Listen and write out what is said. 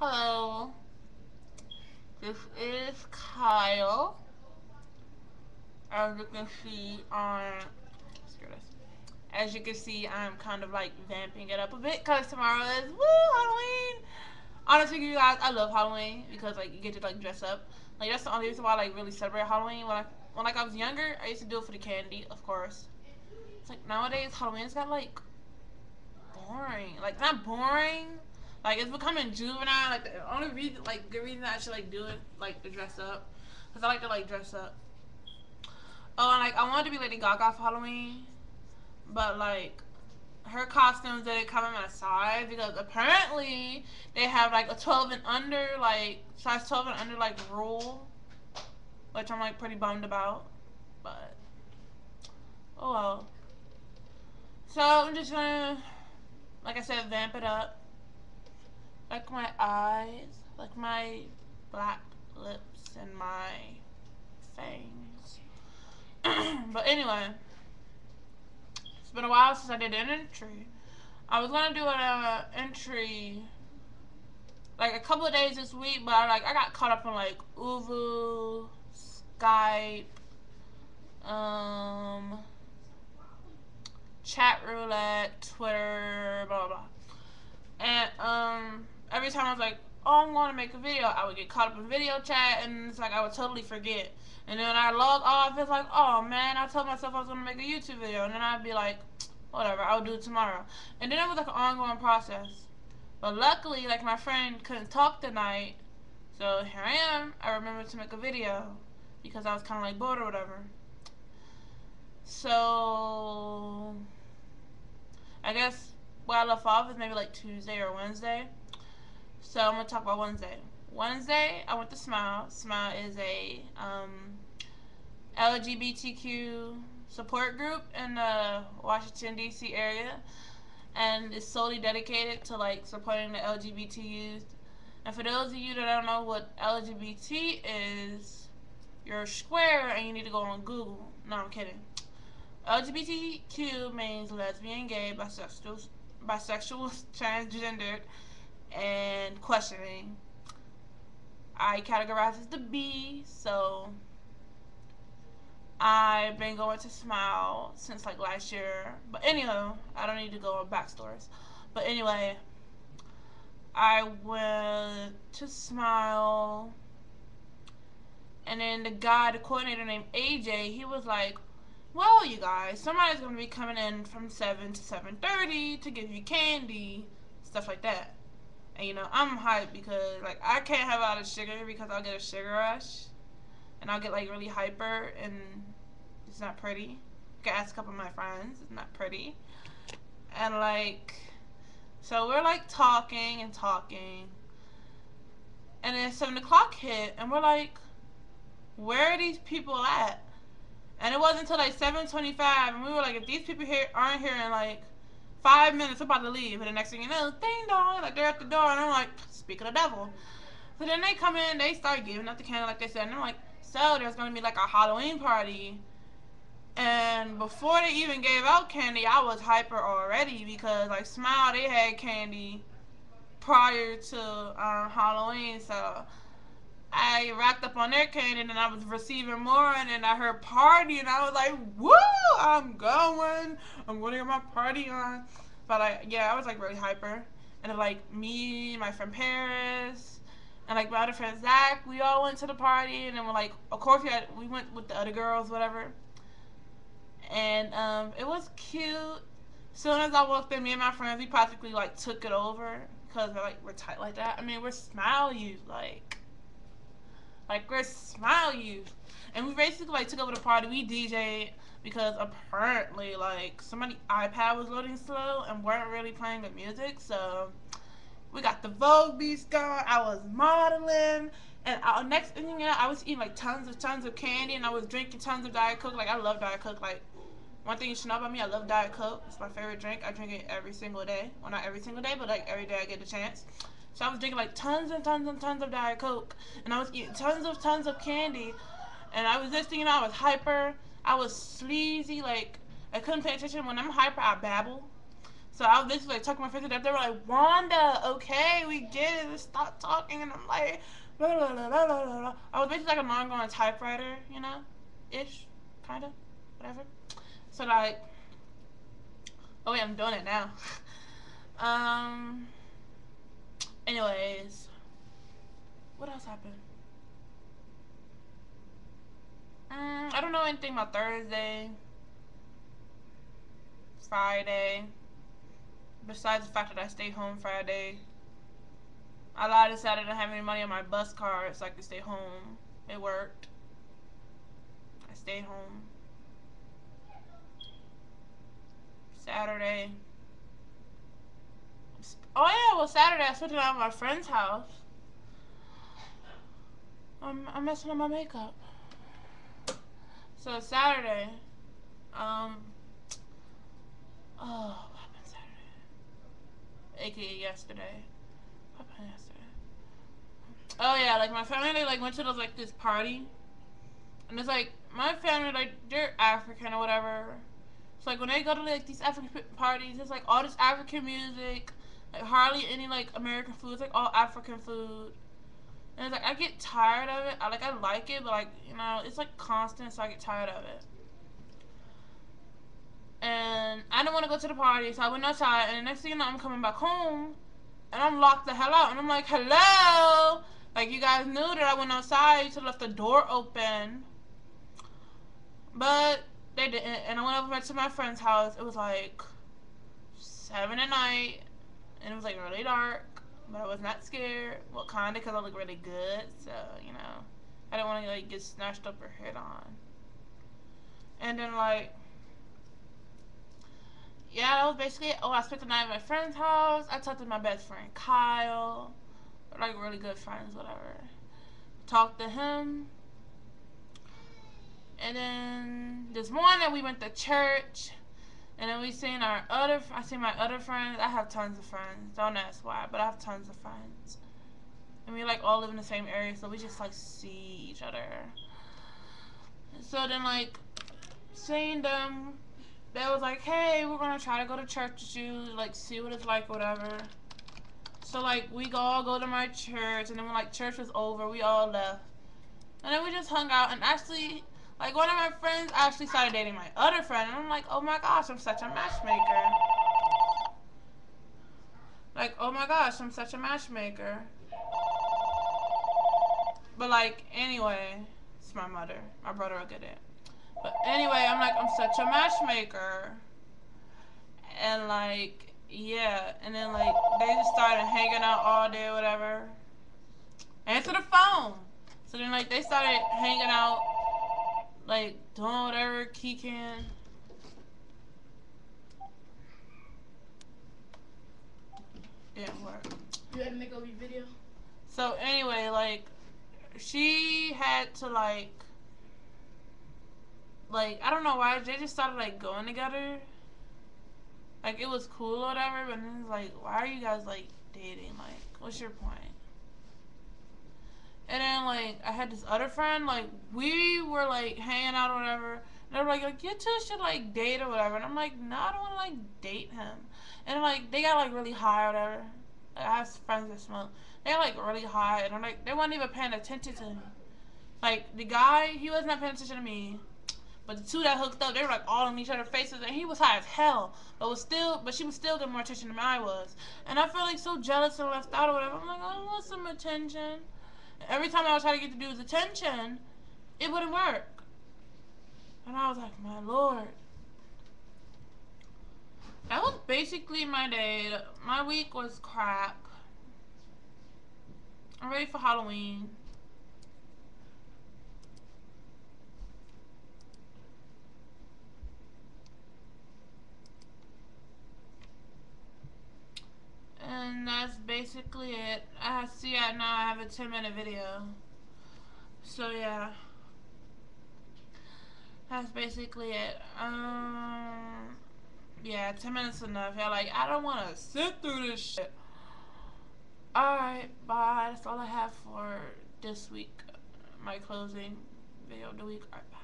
Hello, this is Kyle. As you can see on, as you can see, I'm kind of like vamping it up a bit because tomorrow is Halloween. Honestly, you guys, I love Halloween because like you get to like dress up. Like that's the only reason why I like really celebrate Halloween. When I was younger, I used to do it for the candy, of course. It's like nowadays Halloween's got like boring. Like not boring. Like it's becoming juvenile. Like the only reason, like the reason I should like do it, like to dress up, cause I like to like dress up. Oh, and like I wanted to be Lady Gaga for Halloween, but like her costumes didn't come in my size because apparently they have like a 12 and under, like size 12 and under like rule, which I'm like pretty bummed about. But oh well. So I'm just gonna, like I said, vamp it up. Like my eyes, like my black lips and my fangs. But anyway, it's been a while since I did an entry. I was gonna do an entry like a couple of days this week, but I got caught up on like Uvu, Skype, um, chat roulette, Twitter, blah blah blah. And every time I was like, oh, I'm going to make a video, I would get caught up in video chat, and it's like I would totally forget. And then when I log off, it's like, oh man, I told myself I was going to make a YouTube video, and then I'd be like, whatever, I'll do it tomorrow. And then it was like an ongoing process. But luckily, like my friend couldn't talk tonight, so here I am. I remembered to make a video because I was kind of like bored or whatever. So I guess where I left off is maybe like Tuesday or Wednesday. So I'm gonna talk about Wednesday. Wednesday, I went to Smile. Smile is a LGBTQ support group in the Washington D.C. area, and it's solely dedicated to like supporting the LGBT youth. And for those of you that don't know what LGBT is, you're square and you need to go on Google. No, I'm kidding. LGBTQ means lesbian, gay, bisexual, transgendered, and questioning. I categorize as the B, so I've been going to Smile since like last year. But anyhow, I don't need to go on backstories. But anyway, I went to Smile, and then the coordinator named AJ, he was like, well, you guys, somebody's going to be coming in from 7 to 7:30 to give you candy, stuff like that. And you know, I'm hyped because like I can't have a lot of sugar because I'll get a sugar rush and I'll get like really hyper and it's not pretty. You can ask a couple of my friends, it's not pretty. And like, so we're like talking and talking, and then 7 o'clock hit and we're like, where are these people at? And it wasn't until like 7:25, and we were like, if these people here aren't here in like 5 minutes, we're about to leave. And the next thing you know, ding dong, like they're at the door, and I'm like, speak of the devil. So then they come in, they start giving out the candy like they said, and I'm like, so there's gonna be like a Halloween party. And before they even gave out candy, I was hyper already because like Smile, they had candy prior to Halloween, so I racked up on their candy and then I was receiving more and then I heard party and I was like, woo, I'm going. I'm going to get my party on. But yeah, I was like really hyper. And then like me, my friend Paris, and like my other friend Zach, we all went to the party and then we're like, of course we went with the other girls, whatever. And it was cute. As soon as I walked in, me and my friends, we practically like took it over because we're tight like that. I mean, we're Smile youth, like we're Smile youth, and we basically like took over the party. We DJ'd because apparently like somebody iPad was loading slow and weren't really playing the music, so we got the Vogue beats going. I was modeling, and next thing you know, I was eating like tons of candy, and I was drinking tons of Diet Coke. Like I love Diet Coke. Like one thing you should know about me, I love Diet Coke. It's my favorite drink. I drink it every single day. Well, not every single day, but like every day I get the chance. So I was drinking like tons and tons and tons of Diet Coke, and I was eating tons of candy, and I was just thinking I was hyper. I was sleazy. Like I couldn't pay attention when I'm hyper. I babble. So I was basically like tucking my face in. They were like, Wanda, okay, we get it. Stop talking. And I'm like, blah, blah, blah, blah, blah, blah. I was basically like a non-going typewriter, you know, ish, kind of, whatever. So like, oh wait, I'm doing it now. Anyways, what else happened? I don't know anything about Thursday, Friday. Besides the fact that I stayed home Friday. I lied and said I didn't have any money on my bus card so I could stay home. It worked. I stayed home. Saturday. Oh yeah, well Saturday I spent it at my friend's house. I'm messing up my makeup. So Saturday, oh, what happened Saturday? AKA yesterday. What happened yesterday? Oh yeah, like my family, they like went to this party, and it's like my family, like they're African or whatever. So like when they go to like these African parties, it's like all this African music, like hardly any like American food. It's like all African food, and it's like I get tired of it. I like it, but like you know, it's like constant, so I get tired of it. And I didn't want to go to the party, so I went outside. And the next thing you know, I'm coming back home, and I'm locked the hell out. And I'm like, hello, like you guys knew that I went outside. You should have left the door open, but they didn't. And I went over to my friend's house. It was like 7 at night, and it was like really dark, but I was not scared. Well, kinda, cause I look really good, so you know, I didn't want to like get snatched up or hit on. And then like, yeah, that was basically it. Oh, I spent the night at my friend's house. I talked to my best friend Kyle. We're like really good friends, whatever. Talked to him. And then this morning we went to church. And then I seen my other friends. I have tons of friends. Don't ask why, but I have tons of friends. And we like all live in the same area, so we just like see each other. And so then like seeing them, they was like, hey, we're gonna try to go to church with you, like see what it's like or whatever. So like we all go to my church, and then when like church was over, we all left. And then we just hung out, and actually like one of my friends actually started dating my other friend, and I'm like, oh my gosh, I'm such a matchmaker. Like, oh my gosh, I'm such a matchmaker. But like, anyway, it's my mother. My brother will get it. But anyway, I'm like, I'm such a matchmaker. And like, yeah. And then like, they just started hanging out all day or whatever. Answer the phone. So then like, they started hanging out, like, doing whatever he can. Didn't work. You had to make over your video? So anyway, like, she had to like, I don't know why, they just started like going together. Like it was cool or whatever, but then it's like, why are you guys like dating? Like, what's your point? And then like, I had this other friend, like, we were like hanging out or whatever. And they were like, you two should like date or whatever. And I'm like, no, I don't want to like date him. And like, they got like really high or whatever. Like, I have friends that smoke. They got like really high, and I'm like, they weren't even paying attention to me. Like the guy, he wasn't paying attention to me. But the two that hooked up, they were like all in each other's faces, and he was high as hell. But she was still getting more attention than I was. And I felt like so jealous and left out or whatever. I'm like, I want some attention. And every time I would try to get the dude's attention, it wouldn't work. And I was like, my lord. That was basically my day. My week was crap. I'm ready for Halloween. And that's basically it. I see now I have a 10-minute video. So yeah. That's basically it. Yeah, 10 minutes enough. Yeah, like, I don't want to sit through this shit. Alright, bye. That's all I have for this week. My closing video of the week. Alright, bye.